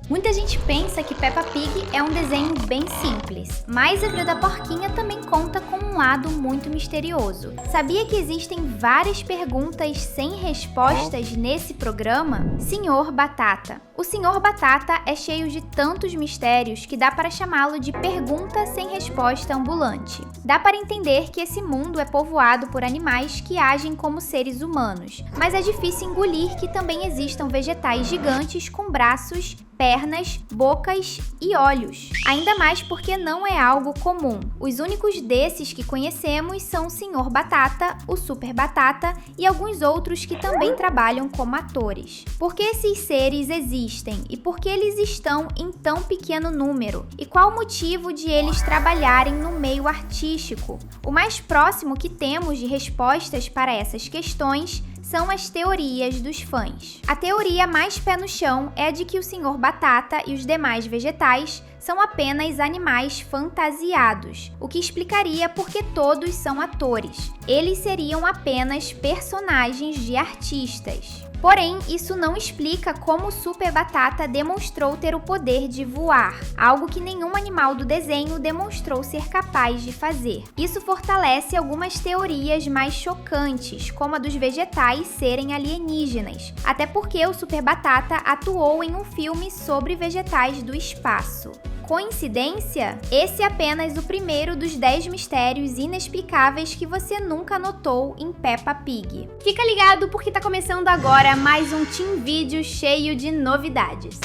Muita gente pensa que Peppa Pig é um desenho bem simples, mas a Vida da Porquinha também conta com um lado muito misterioso. Sabia que existem várias perguntas sem respostas nesse programa? Senhor Batata. O Senhor Batata é cheio de tantos mistérios que dá para chamá-lo de pergunta sem resposta ambulante. Dá para entender que esse mundo é povoado por animais que agem como seres humanos, mas é difícil engolir que também existam vegetais gigantes com braços, pernas, bocas e olhos. Ainda mais porque não é algo comum. Os únicos desses que conhecemos são o Senhor Batata, o Super Batata e alguns outros que também trabalham como atores. Por que esses seres existem e por que eles estão em tão pequeno número? E qual o motivo de eles trabalharem no meio artístico? O mais próximo que temos de respostas para essas questões são as teorias dos fãs. A teoria mais pé no chão é a de que o Senhor Batata e os demais vegetais são apenas animais fantasiados, o que explicaria por que todos são atores. Eles seriam apenas personagens de artistas. Porém, isso não explica como o Super Batata demonstrou ter o poder de voar, algo que nenhum animal do desenho demonstrou ser capaz de fazer. Isso fortalece algumas teorias mais chocantes, como a dos vegetais serem alienígenas, até porque o Super Batata atuou em um filme sobre vegetais do espaço. Coincidência? Esse é apenas o primeiro dos 10 mistérios inexplicáveis que você nunca notou em Peppa Pig. Fica ligado porque tá começando agora mais um Team Vídeo cheio de novidades.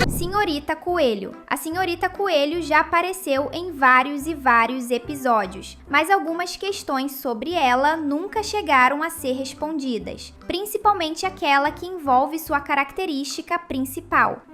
Senhorita Coelho. A Senhorita Coelho já apareceu em vários e vários episódios, mas algumas questões sobre ela nunca chegaram a ser respondidas, principalmente aquela que envolve sua característica principal.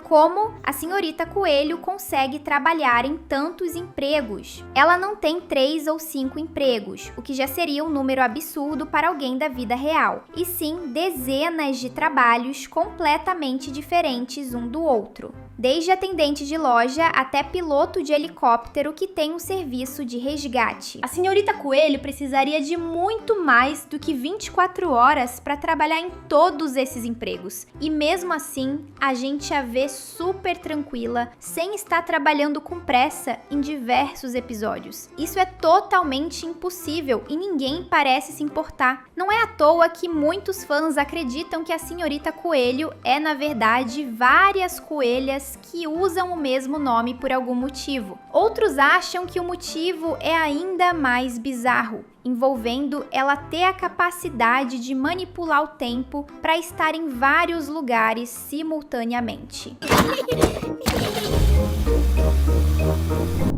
Como a Senhorita Coelho consegue trabalhar em tantos empregos? Ela não tem 3 ou 5 empregos, o que já seria um número absurdo para alguém da vida real, e sim dezenas de trabalhos completamente diferentes um do outro. Desde atendente de loja até piloto de helicóptero que tem um serviço de resgate. A Senhorita Coelho precisaria de muito mais do que 24 horas para trabalhar em todos esses empregos. E mesmo assim, a gente a vê super tranquila, sem estar trabalhando com pressa em diversos episódios. Isso é totalmente impossível e ninguém parece se importar. Não é à toa que muitos fãs acreditam que a Senhorita Coelho é, na verdade, várias coelhas que usam o mesmo nome por algum motivo. Outros acham que o motivo é ainda mais bizarro, envolvendo ela ter a capacidade de manipular o tempo para estar em vários lugares simultaneamente.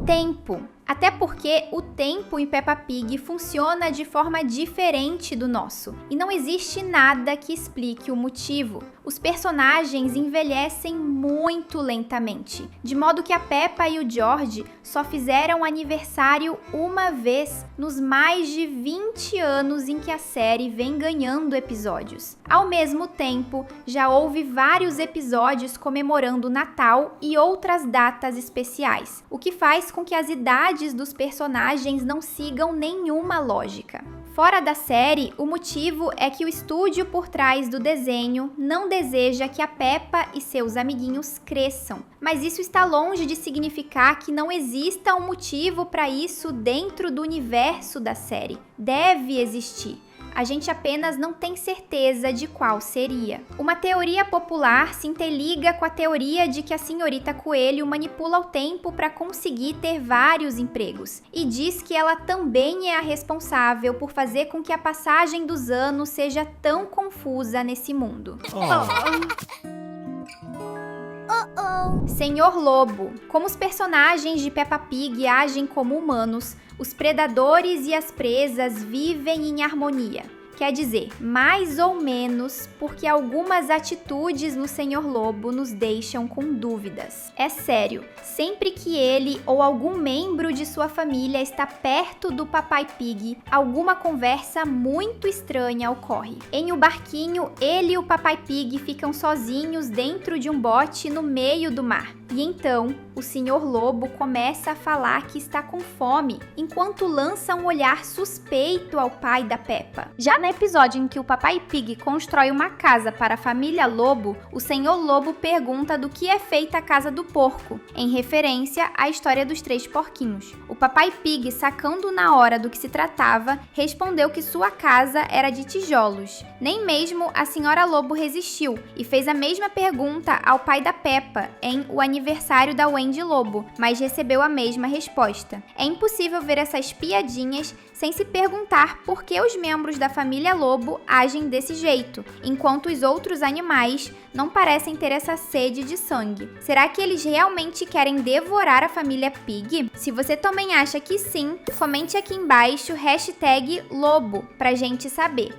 Tempo. Até porque o tempo em Peppa Pig funciona de forma diferente do nosso, e não existe nada que explique o motivo. Os personagens envelhecem muito lentamente, de modo que a Peppa e o George só fizeram aniversário uma vez nos mais de 20 anos em que a série vem ganhando episódios. Ao mesmo tempo, já houve vários episódios comemorando o Natal e outras datas especiais, o que faz com que as idades dos personagens não sigam nenhuma lógica. Fora da série, o motivo é que o estúdio por trás do desenho não deseja que a Peppa e seus amiguinhos cresçam. Mas isso está longe de significar que não exista um motivo para isso dentro do universo da série. Deve existir. A gente apenas não tem certeza de qual seria. Uma teoria popular se interliga com a teoria de que a Senhorita Coelho manipula o tempo para conseguir ter vários empregos, e diz que ela também é a responsável por fazer com que a passagem dos anos seja tão confusa nesse mundo. Senhor Lobo. Como os personagens de Peppa Pig agem como humanos, os predadores e as presas vivem em harmonia. Quer dizer, mais ou menos, porque algumas atitudes no Senhor Lobo nos deixam com dúvidas. É sério, sempre que ele ou algum membro de sua família está perto do Papai Pig, alguma conversa muito estranha ocorre. Em O Barquinho, ele e o Papai Pig ficam sozinhos dentro de um bote no meio do mar. E então, o Senhor Lobo começa a falar que está com fome, enquanto lança um olhar suspeito ao pai da Peppa. Já na episódio em que o Papai Pig constrói uma casa para a família Lobo, o Senhor Lobo pergunta do que é feita a casa do porco, em referência à história dos 3 porquinhos. O Papai Pig, sacando na hora do que se tratava, respondeu que sua casa era de tijolos. Nem mesmo a Senhora Lobo resistiu e fez a mesma pergunta ao pai da Peppa em O Aniversário da Wendy Lobo, mas recebeu a mesma resposta. É impossível ver essas piadinhas sem se perguntar por que os membros da família Lobo agem desse jeito, enquanto os outros animais não parecem ter essa sede de sangue. Será que eles realmente querem devorar a família Pig? Se você também acha que sim, comente aqui embaixo #Lobo pra gente saber.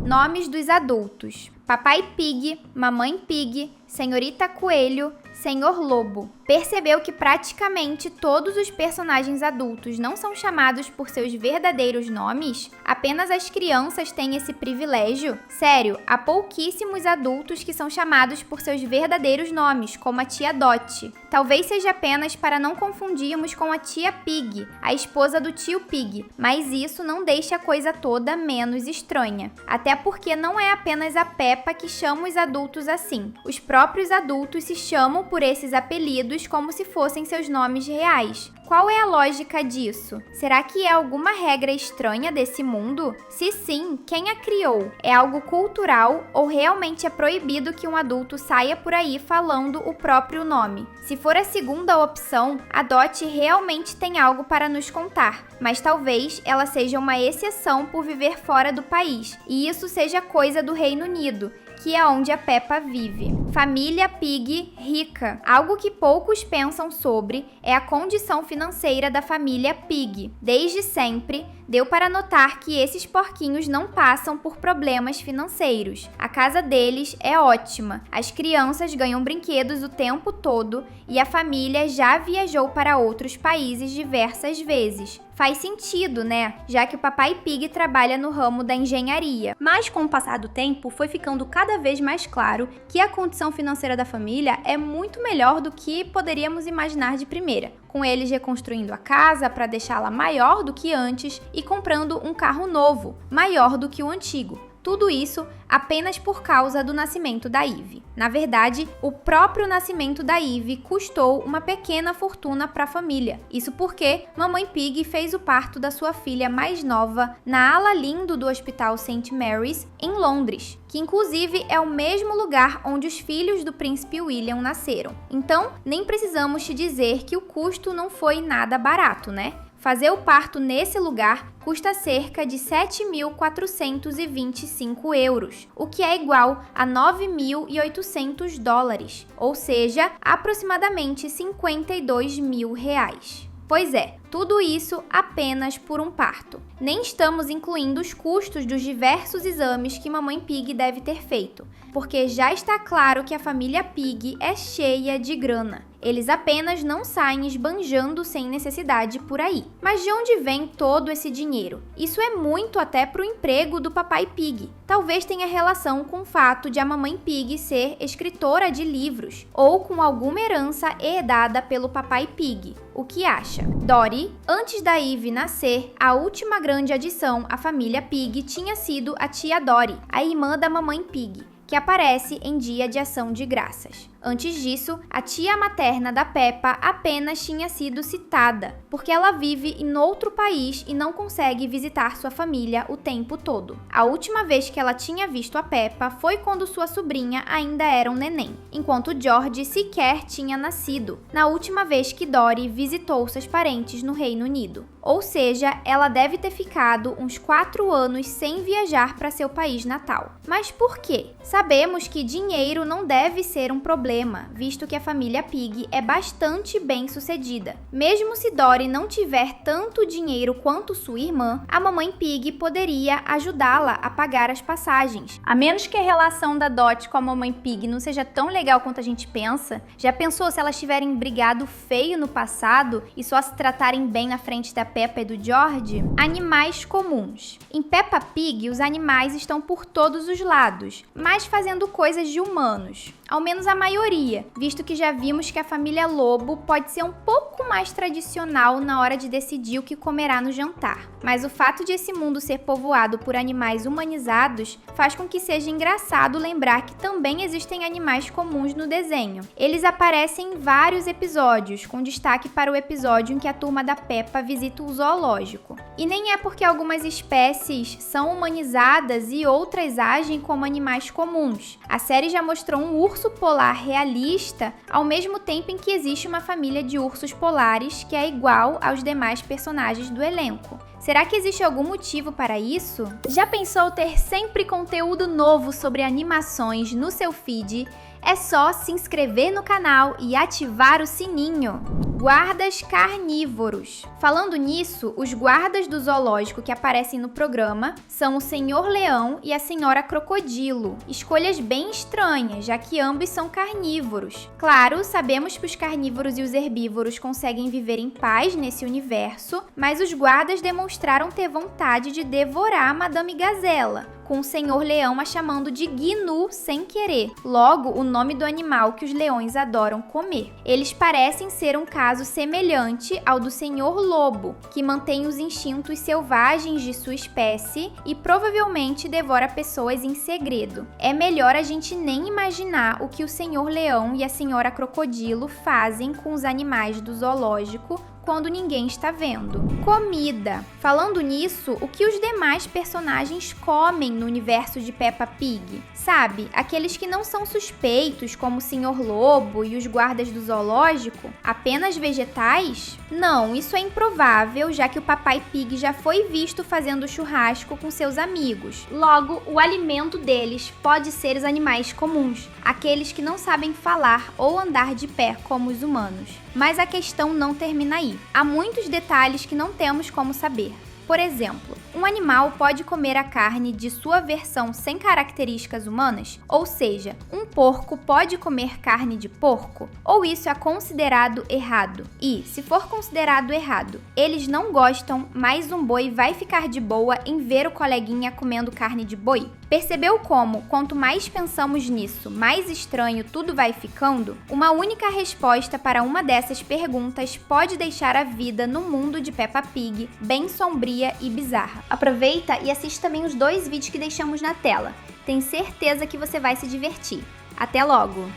Nomes dos adultos: Papai Pig, Mamãe Pig, Senhorita Coelho, Senhor Lobo. Percebeu que praticamente todos os personagens adultos não são chamados por seus verdadeiros nomes? Apenas as crianças têm esse privilégio? Sério, há pouquíssimos adultos que são chamados por seus verdadeiros nomes, como a tia Dot. Talvez seja apenas para não confundirmos com a tia Pig, a esposa do tio Pig, mas isso não deixa a coisa toda menos estranha. Até porque não é apenas a Peppa que chama os adultos assim. Os próprios adultos se chamam por esses apelidos como se fossem seus nomes reais. Qual é a lógica disso? Será que é alguma regra estranha desse mundo? Se sim, quem a criou? É algo cultural ou realmente é proibido que um adulto saia por aí falando o próprio nome? Se for a segunda opção, a Dot realmente tem algo para nos contar, mas talvez ela seja uma exceção por viver fora do país, e isso seja coisa do Reino Unido, que é onde a Peppa vive. Família Pig rica. Algo que poucos pensam sobre é a condição financeira da família Pig. Desde sempre, deu para notar que esses porquinhos não passam por problemas financeiros. A casa deles é ótima, as crianças ganham brinquedos o tempo todo e a família já viajou para outros países diversas vezes. Faz sentido, né? Já que o Papai Pig trabalha no ramo da engenharia. Mas com o passar do tempo, foi ficando cada vez mais claro que a condição financeira da família é muito melhor do que poderíamos imaginar de primeira, com eles reconstruindo a casa para deixá-la maior do que antes e comprando um carro novo, maior do que o antigo. Tudo isso apenas por causa do nascimento da Ivy. Na verdade, o próprio nascimento da Ivy custou uma pequena fortuna para a família. Isso porque Mamãe Pig fez o parto da sua filha mais nova na ala lindo do Hospital St. Mary's, em Londres, que inclusive é o mesmo lugar onde os filhos do príncipe William nasceram. Então, nem precisamos te dizer que o custo não foi nada barato, né? Fazer o parto nesse lugar custa cerca de 7.425 euros, o que é igual a 9.800 dólares, ou seja, aproximadamente 52 mil reais. Pois é, tudo isso apenas por um parto. Nem estamos incluindo os custos dos diversos exames que Mamãe Pig deve ter feito, porque já está claro que a família Pig é cheia de grana. Eles apenas não saem esbanjando sem necessidade por aí. Mas de onde vem todo esse dinheiro? Isso é muito até pro emprego do Papai Pig. Talvez tenha relação com o fato de a Mamãe Pig ser escritora de livros, ou com alguma herança herdada pelo Papai Pig. O que acha? Dory, antes da Ivy nascer, a última grande adição à família Pig tinha sido a tia Dory, a irmã da Mamãe Pig, que aparece em Dia de Ação de Graças. Antes disso, a tia materna da Peppa apenas tinha sido citada, porque ela vive em outro país e não consegue visitar sua família o tempo todo. A última vez que ela tinha visto a Peppa foi quando sua sobrinha ainda era um neném, enquanto George sequer tinha nascido, na última vez que Dory visitou seus parentes no Reino Unido. Ou seja, ela deve ter ficado uns 4 anos sem viajar para seu país natal. Mas por quê? Sabemos que dinheiro não deve ser um problema, visto que a família Pig é bastante bem sucedida. Mesmo se Dory não tiver tanto dinheiro quanto sua irmã, a Mamãe Pig poderia ajudá-la a pagar as passagens. A menos que a relação da Dot com a Mamãe Pig não seja tão legal quanto a gente pensa. Já pensou se elas tiverem brigado feio no passado e só se tratarem bem na frente da Peppa e do George? Animais comuns. Em Peppa Pig, os animais estão por todos os lados, mas fazendo coisas de humanos. Ao menos a maioria teoria, visto que já vimos que a família Lobo pode ser um pouco mais tradicional na hora de decidir o que comerá no jantar. Mas o fato de esse mundo ser povoado por animais humanizados faz com que seja engraçado lembrar que também existem animais comuns no desenho. Eles aparecem em vários episódios, com destaque para o episódio em que a turma da Peppa visita o zoológico. E nem é porque algumas espécies são humanizadas e outras agem como animais comuns. A série já mostrou um urso polar realista, ao mesmo tempo em que existe uma família de ursos polares que é igual aos demais personagens do elenco. Será que existe algum motivo para isso? Já pensou ter sempre conteúdo novo sobre animações no seu feed? É só se inscrever no canal e ativar o sininho. Guardas carnívoros. Falando nisso, os guardas do zoológico que aparecem no programa são o Senhor Leão e a Senhora Crocodilo. Escolhas bem estranhas, já que ambos são carnívoros. Claro, sabemos que os carnívoros e os herbívoros conseguem viver em paz nesse universo, mas os guardas demonstraram ter vontade de devorar a Madame Gazela, com o Senhor Leão a chamando de Gnu sem querer. Logo, o nome do animal que os leões adoram comer. Eles parecem ser um caso semelhante ao do Senhor Lobo, que mantém os instintos selvagens de sua espécie e provavelmente devora pessoas em segredo. É melhor a gente nem imaginar o que o Senhor Leão e a Senhora Crocodilo fazem com os animais do zoológico quando ninguém está vendo. Comida. Falando nisso, o que os demais personagens comem no universo de Peppa Pig? Sabe, aqueles que não são suspeitos, como o Senhor Lobo e os guardas do zoológico? Apenas vegetais? Não, isso é improvável, já que o Papai Pig já foi visto fazendo churrasco com seus amigos. Logo, o alimento deles pode ser os animais comuns, aqueles que não sabem falar ou andar de pé como os humanos. Mas a questão não termina aí. Há muitos detalhes que não temos como saber. Por exemplo, um animal pode comer a carne de sua versão sem características humanas? Ou seja, um porco pode comer carne de porco? Ou isso é considerado errado? E, se for considerado errado, eles não gostam, mas um boi vai ficar de boa em ver o coleguinha comendo carne de boi? Percebeu como, quanto mais pensamos nisso, mais estranho tudo vai ficando? Uma única resposta para uma dessas perguntas pode deixar a vida no mundo de Peppa Pig bem sombria e bizarra. Aproveita e assiste também os 2 vídeos que deixamos na tela. Tenho certeza que você vai se divertir. Até logo!